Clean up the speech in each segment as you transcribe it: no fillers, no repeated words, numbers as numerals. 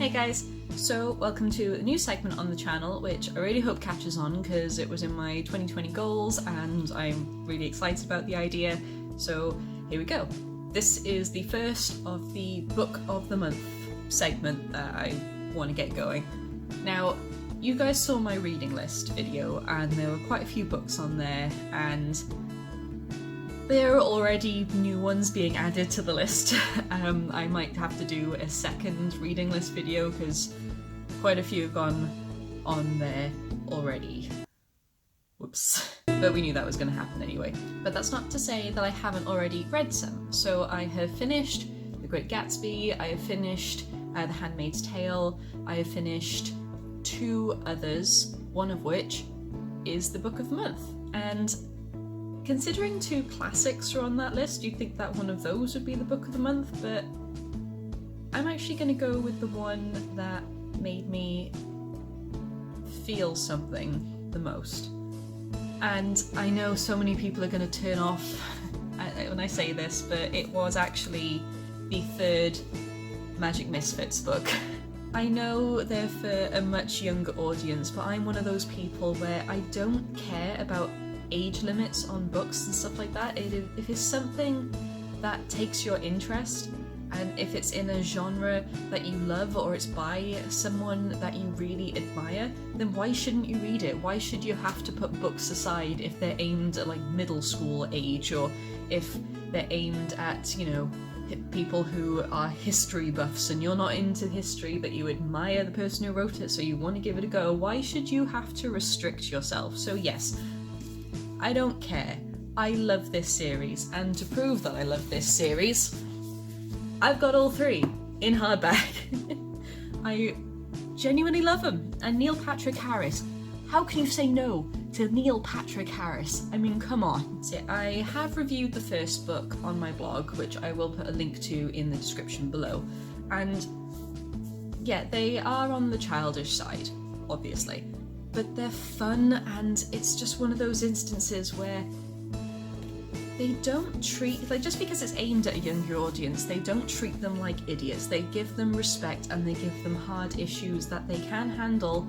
Hey guys! So welcome to a new segment on the channel, which I really hope catches on because it was in my 2020 goals and I'm really excited about the idea. So here we go. This is the first of the Book of the Month segment that I want to get going. Now, you guys saw my reading list video and there were quite a few books on there, and there are already new ones being added to the list. I might have to do a second reading list video because quite a few have gone on there already. Whoops. But we knew that was going to happen anyway. But that's not to say that I haven't already read some. So I have finished The Great Gatsby, I have finished The Handmaid's Tale, I have finished two others, one of which is the Book of the Month. And considering two classics are on that list, you'd think that one of those would be the Book of the Month, but I'm actually going to go with the one that made me feel something the most. And I know so many people are going to turn off when I say this, but it was actually the third Magic Misfits book. I know they're for a much younger audience, but I'm one of those people where I don't care about age limits on books and stuff like that. If it's something that takes your interest, and if it's in a genre that you love or it's by someone that you really admire, then why shouldn't you read it? Why should you have to put books aside if they're aimed at like middle school age, or if they're aimed at, you know, people who are history buffs and you're not into history but you admire the person who wrote it so you want to give it a go? Why should you have to restrict yourself? So yes, I don't care. I love this series, and to prove that I love this series, I've got all three in hardback. I genuinely love them. And Neil Patrick Harris, how can you say no to Neil Patrick Harris? I mean, come on. So I have reviewed the first book on my blog, which I will put a link to in the description below. And yeah, they are on the childish side, obviously, but they're fun, and it's just one of those instances where they don't treat, like, just because it's aimed at a younger audience, they don't treat them like idiots. They give them respect and they give them hard issues that they can handle,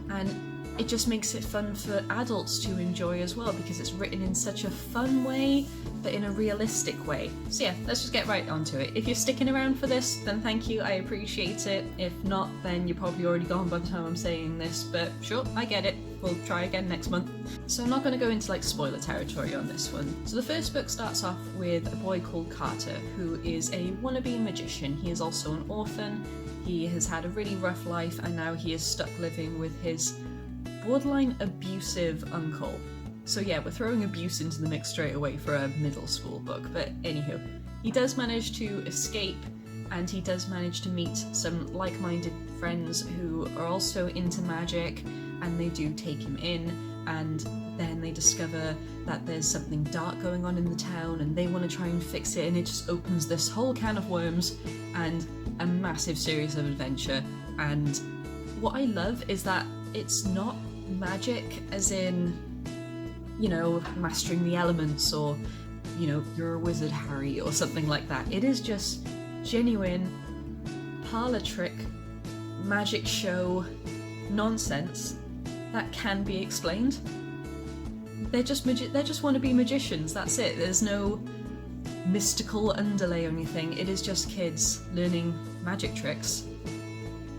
and it just makes it fun for adults to enjoy as well because it's written in such a fun way but in a realistic way. So yeah, let's just get right onto it. If you're sticking around for this, then thank you, I appreciate it. If not, then you're probably already gone by the time I'm saying this, but sure, I get it. We'll try again next month. So I'm not going to go into like spoiler territory on this one. So the first book starts off with a boy called Carter, who is a wannabe magician. He is also an orphan. He has had a really rough life and now he is stuck living with his borderline abusive uncle. So yeah, we're throwing abuse into the mix straight away for a middle school book, but anywho. He does manage to escape, and he does manage to meet some like-minded friends who are also into magic, and they do take him in, and then they discover that there's something dark going on in the town and they want to try and fix it, and it just opens this whole can of worms and a massive series of adventure. And what I love is that it's not magic as in, you know, mastering the elements or, you know, you're a wizard, Harry, or something like that. It is just genuine parlor trick, magic show nonsense that can be explained. They're just wannabe magicians, that's it. There's no mystical underlay or anything. It is just kids learning magic tricks.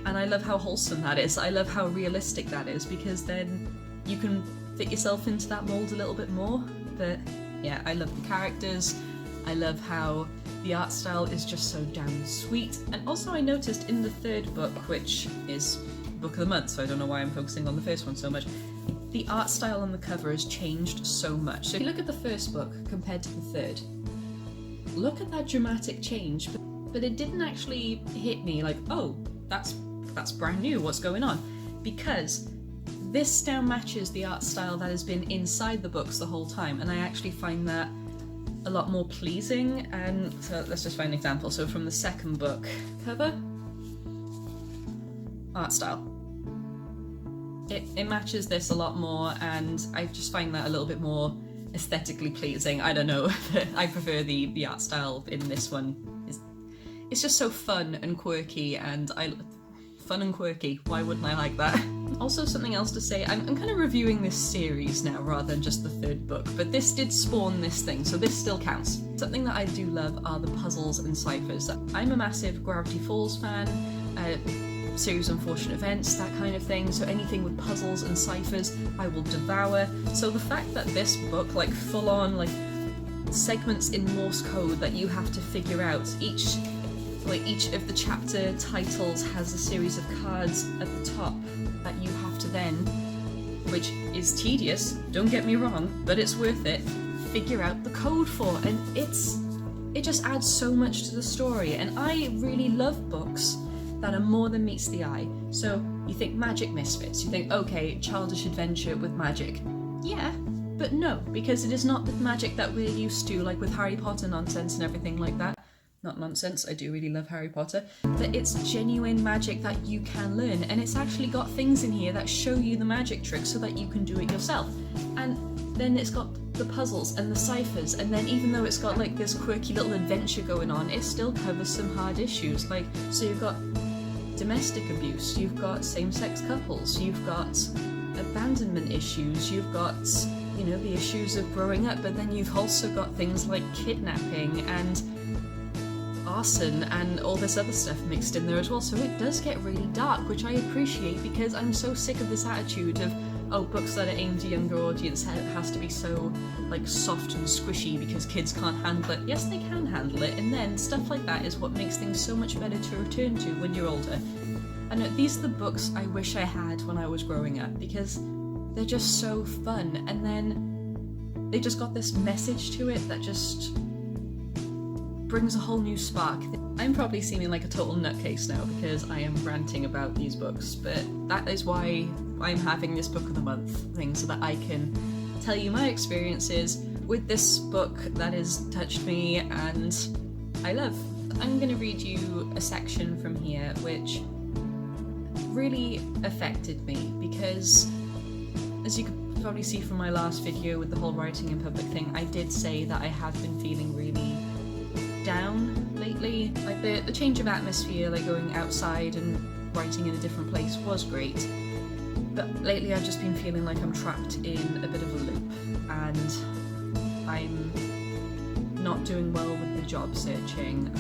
And I love how wholesome that is. I love how realistic that is, because then you can fit yourself into that mold a little bit more. But yeah, I love the characters. I love how the art style is just so damn sweet. And also I noticed in the third book, which is Book of the Month, so I don't know why I'm focusing on the first one so much, the art style on the cover has changed so much. So if you look at the first book compared to the third, look at that dramatic change. But it didn't actually hit me like, oh, that's brand new, what's going on? Because this now matches the art style that has been inside the books the whole time, and I actually find that a lot more pleasing. And so let's just find an example. So from the second book, cover, art style. It matches this a lot more, and I just find that a little bit more aesthetically pleasing. I don't know, I prefer the art style in this one. It's just so fun and quirky, and fun and quirky. Why wouldn't I like that? Also, something else to say, I'm kind of reviewing this series now rather than just the third book, but this did spawn this thing, so this still counts. Something that I do love are the puzzles and ciphers. I'm a massive Gravity Falls fan, series of unfortunate events, that kind of thing, so anything with puzzles and ciphers I will devour. So the fact that this book, like full on, like segments in Morse code that you have to figure out, each of the chapter titles has a series of cards at the top that you have to then, which is tedious, don't get me wrong, but it's worth it, figure out the code for, and it just adds so much to the story. And I really love books that are more than meets the eye. So you think Magic Misfits, you think, okay, childish adventure with magic. Yeah, but no, because it is not the magic that we're used to, like with Harry Potter nonsense and everything like that. Not nonsense, I do really love Harry Potter, but it's genuine magic that you can learn, and it's actually got things in here that show you the magic tricks so that you can do it yourself. And then it's got the puzzles and the ciphers, and then even though it's got like this quirky little adventure going on, it still covers some hard issues. Like, so you've got domestic abuse, you've got same-sex couples, you've got abandonment issues, you've got, you know, the issues of growing up, but then you've also got things like kidnapping and arson and all this other stuff mixed in there as well. So it does get really dark, which I appreciate, because I'm so sick of this attitude of, oh, books that are aimed at a younger audience has to be so like soft and squishy because kids can't handle it. Yes, they can handle it, and then stuff like that is what makes things so much better to return to when you're older. And these are the books I wish I had when I was growing up, because they're just so fun, and then they just got this message to it that just brings a whole new spark. I'm probably seeming like a total nutcase now because I am ranting about these books, but that is why I'm having this book of the month thing, so that I can tell you my experiences with this book that has touched me and I love. I'm going to read you a section from here which really affected me, because as you could probably see from my last video with the whole writing in public thing, I did say that I have been feeling really down lately. Like the change of atmosphere, like going outside and writing in a different place was great, but lately I've just been feeling like I'm trapped in a bit of a loop, and I'm not doing well with the job searching.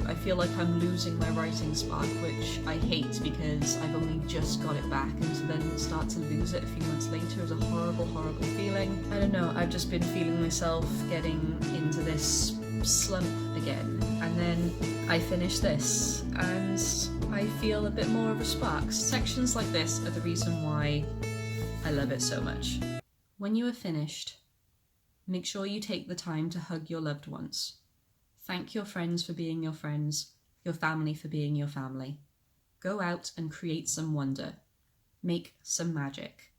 I feel like I'm losing my writing spark, which I hate because I've only just got it back, and to then start to lose it a few months later is a horrible, horrible feeling. I don't know, I've just been feeling myself getting into this slump again, and then I finish this and I feel a bit more of a spark. Sections like this are the reason why I love it so much. When you are finished, make sure you take the time to hug your loved ones. Thank your friends for being your friends, your family for being your family. Go out and create some wonder. Make some magic.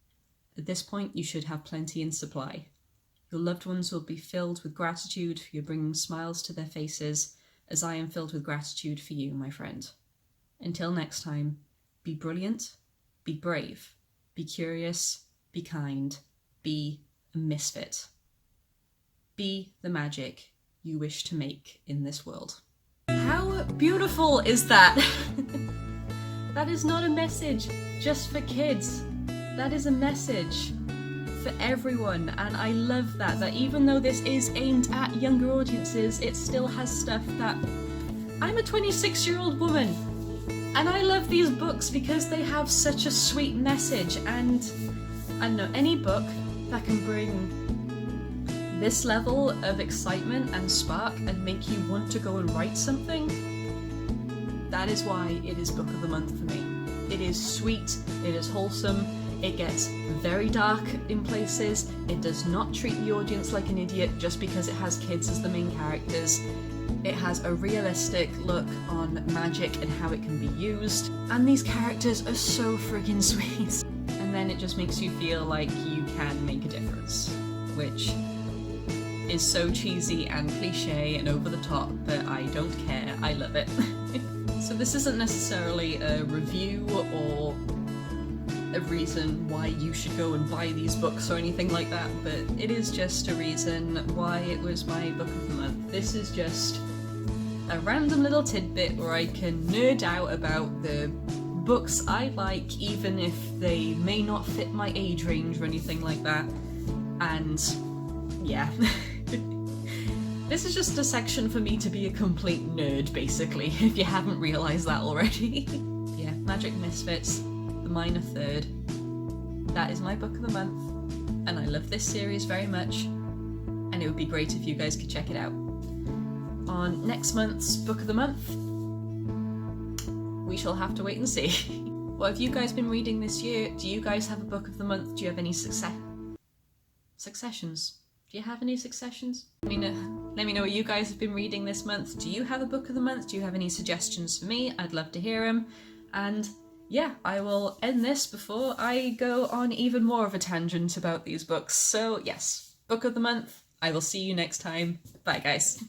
At this point, you should have plenty in supply. Your loved ones will be filled with gratitude for you bringing smiles to their faces, as I am filled with gratitude for you, my friend. Until next time, be brilliant, be brave, be curious, be kind, be a misfit. Be the magic you wish to make in this world. How beautiful is that? That is not a message just for kids. That is a message for everyone, and I love that even though this is aimed at younger audiences, it still has stuff that... I'm a 26-year-old woman, and I love these books because they have such a sweet message, and I don't know, any book that can bring this level of excitement and spark and make you want to go and write something, that is why it is book of the month for me. It is sweet, it is wholesome, it gets very dark in places, it does not treat the audience like an idiot just because it has kids as the main characters. It has a realistic look on magic and how it can be used, and these characters are so friggin' sweet. And then it just makes you feel like you can make a difference, which is so cheesy and cliche and over the top, but I don't care, I love it. So this isn't necessarily a review or a reason why you should go and buy these books or anything like that, but it is just a reason why it was my book of the month. This is just a random little tidbit where I can nerd out about the books I like, even if they may not fit my age range or anything like that. And yeah. This is just a section for me to be a complete nerd, basically, if you haven't realised that already. Yeah, Magic Misfits, the Minor Third. That is my book of the month, and I love this series very much, and it would be great if you guys could check it out. On next month's book of the month, we shall have to wait and see. What have you guys been reading this year? Do you guys have a book of the month? Do you have any successions? Do you have any successions? Let me know what you guys have been reading this month. Do you have a book of the month? Do you have any suggestions for me? I'd love to hear them. And yeah, I will end this before I go on even more of a tangent about these books. So yes, book of the month. I will see you next time. Bye guys.